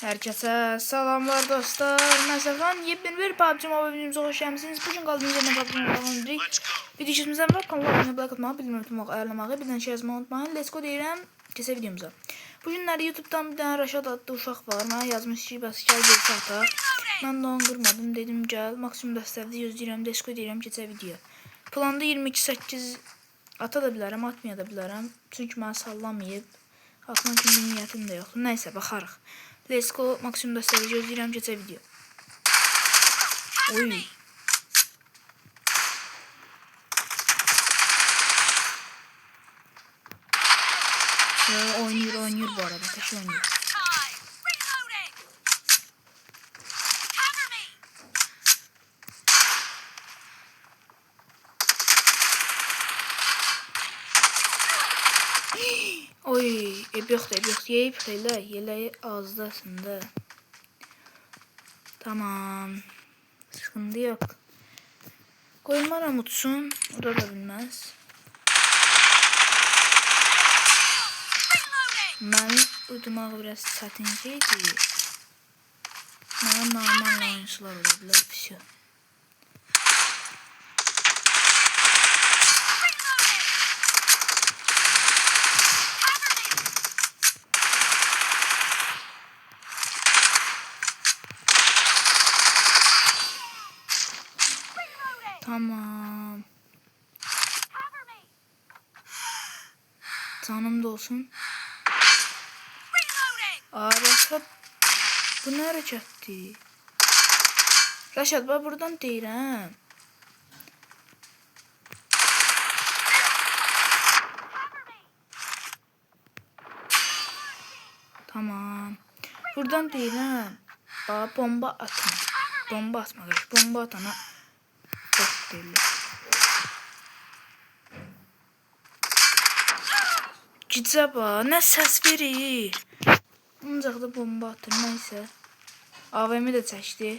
Herkese selamlar dostlar. Məsələn, yepyeni bir PUBG Mobile videomuza hoş geldiniz. Bugün kaldığımız yerden PUBG Mobile'ın videomuzdan var. Kanala abone olmayı, bildirim atmayı, ayarlamağı, bir tane şey yazmayı unutmayın. Let's go deyirəm. Keçək videomuza. Bugünləri YouTube'dan bir tane Rəşad adlı uşaq var. Mənə yazmış ki, bəs gəl bir saata. Mən də onu qırmadım. Dedim gəl. Maksimum dəstəvdə gözləyirəm. Let's go deyirəm. Keçək video. Planda 22-8 ata da bilərəm, atmaya da bilərəm. Çünki mənə sallamayıb. Atmaq kimi niyyətim də yoxdur. Nəysə, baxarıq. Let's go, maksimum dəstəvdə gözləyirəm, keçək video. Oy. Oynayır bu arada, təşə oynayır. Oy, eb yoxdur, yeyib xeylə, yeleği ağızda aslında. Tamam, sıkıntı yok. Koymaram utsun, o da bilmez. Məni uydumaq biraz çətin şeydir. Mənə normal oyuncular ola bilər, pişiyor. Tamam. Canım da olsun. Rəşad, bu nə hərəkətdir? Rəşad, ben buradan deyirəm. Tamam. Buradan deyirəm. Bomba atma. Bomba atma. Bomba atana bot deyirlər. Gicə bax, nə səs verir. Ancaq da bomba atır, nəysə. AVM də çəkdi.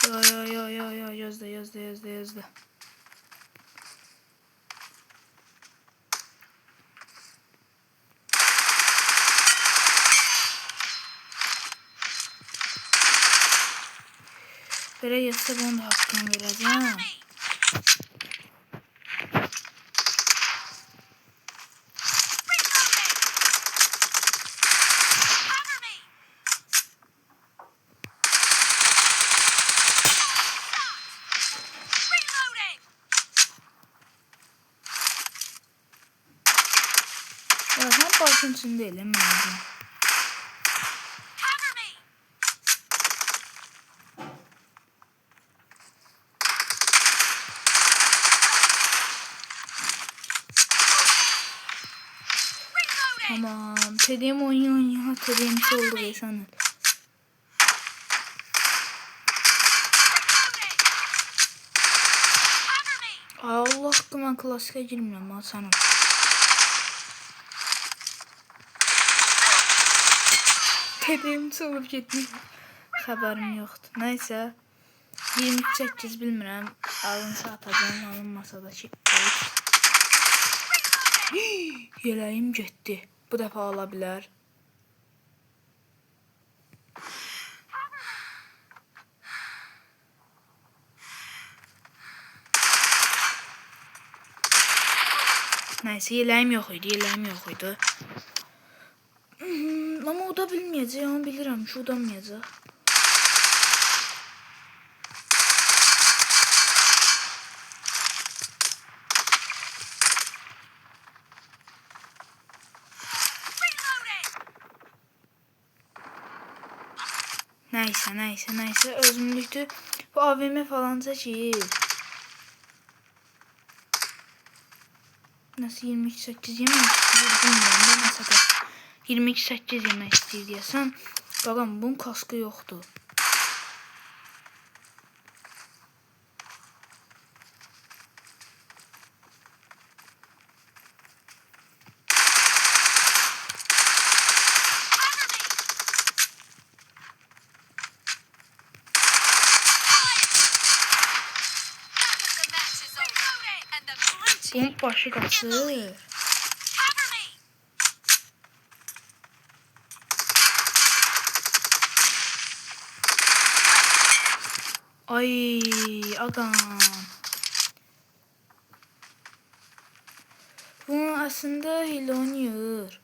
Yo, yazdı. Böyle yazsa ben de hakkını vereceğim. Ya sen başın içinde değilim bence. Tamam. Tediğim oynuyor. Tediğim şey oldu be sana. Allah hakkı klasika girmiyorum lan sana. Tediğim şey olup gitmiyor. Haberim yoktu. Neyse. 28 bilmirəm. Alınsa atacağım. Alınmasa da ki. Yeleğim getdi. Bu dəfə ala bilər. Nəysə, yeleğim yox idi. Ama o da bilməyəcək, onu bilirəm ki, udanmayacaq. Nəysə, özümlükdür. Bu AVM falanca ki. Nasıl 28 yemək istəyir bilmirəm da, nəsə də 22-8 yemək istəyir deyəsən. Bakalım, bunun kaskı yoxdur. Bunun başı kaçır. Ay agam. Bunun aslında hile oynuyor.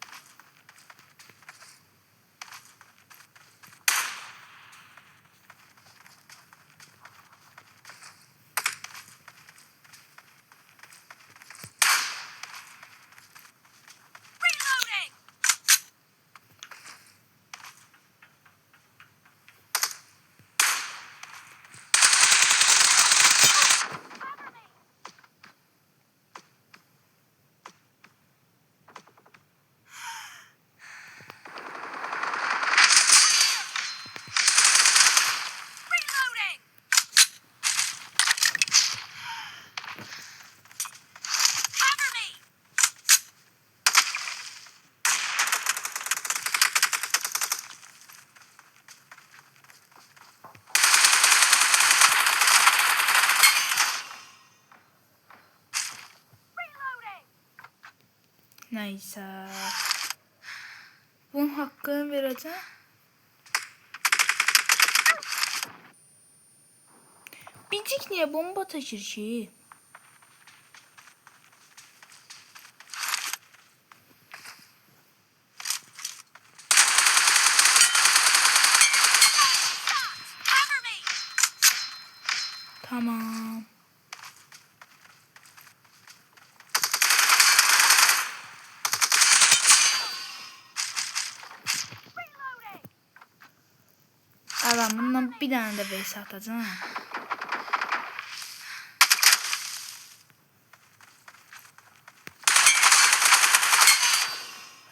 Neyse. Bunun hakkını vereceğim. Bicik niye bomba taşır şeyi? Tamam. Adam bundan bir tane de base atacağım.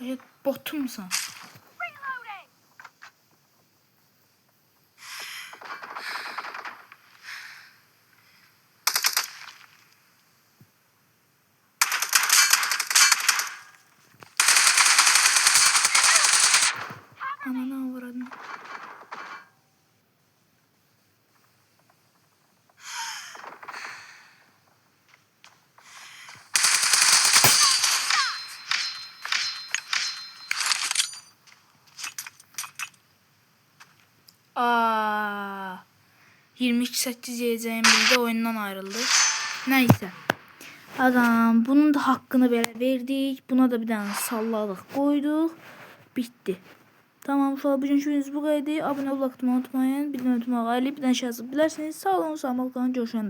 Evet, botu musun? Anana uğradım. Aa, 22-8 yiyeceğim bir de oyundan ayrıldı. Neyse. Adam bunun da hakkını verdik. Buna da bir tane salladık koyduk. Bitti. Tamam şu an bugün şu bu kadar. Abone olmayı unutmayın. Bildirim unutmayın. Bir tane şey yazıp bilerseniz sağ olun. Sağ olun. Coşandı.